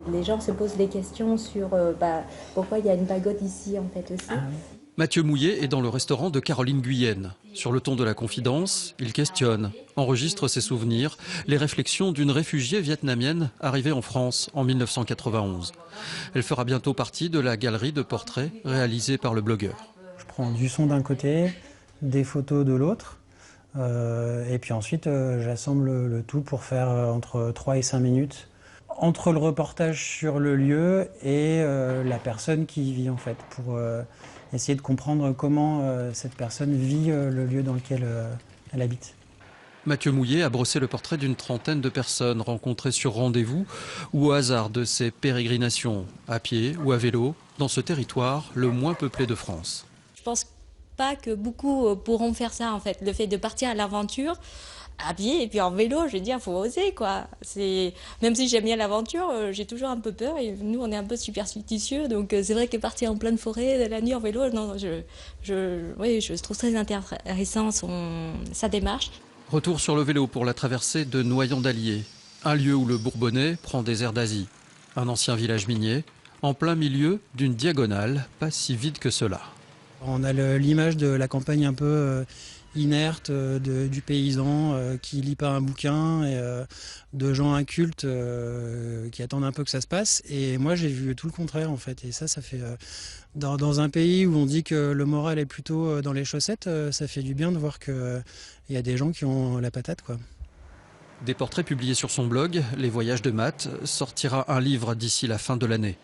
Les gens se posent des questions sur pourquoi il y a une pagode ici en fait aussi. Mathieu Mouillet est dans le restaurant de Caroline Guyenne. Sur le ton de la confidence, il questionne, enregistre ses souvenirs, les réflexions d'une réfugiée vietnamienne arrivée en France en 1991. Elle fera bientôt partie de la galerie de portraits réalisée par le blogueur. Je prends du son d'un côté, des photos de l'autre, et puis ensuite j'assemble le tout pour faire entre 3 et 5 minutes entre le reportage sur le lieu et la personne qui y vit en fait, pour essayer de comprendre comment cette personne vit le lieu dans lequel elle habite. Mathieu Mouillet a brossé le portrait d'une trentaine de personnes rencontrées sur rendez-vous ou au hasard de ces pérégrinations, à pied ou à vélo, dans ce territoire le moins peuplé de France. Je pense pas que beaucoup pourront faire ça en fait. Le fait de partir à l'aventure à pied et puis en vélo, je veux dire, faut oser quoi. Même si j'aime bien l'aventure, j'ai toujours un peu peur et nous on est un peu superstitieux, donc c'est vrai que partir en pleine forêt la nuit en vélo, non, je trouve très intéressant sa démarche. Retour sur le vélo pour la traversée de Noyant-d'Allier, un lieu où le Bourbonnais prend des airs d'Asie. Un ancien village minier, en plein milieu d'une diagonale, pas si vide que cela. On a l'image de la campagne un peu inerte, du paysan qui lit pas un bouquin, et de gens incultes qui attendent un peu que ça se passe. Et moi j'ai vu tout le contraire en fait. Et ça fait dans un pays où on dit que le moral est plutôt dans les chaussettes, ça fait du bien de voir qu'il y a des gens qui ont la patate quoi. Des portraits publiés sur son blog, Les Voyages de Matt, sortira un livre d'ici la fin de l'année.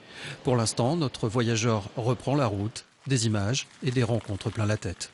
Pour l'instant, notre voyageur reprend la route, des images et des rencontres plein la tête.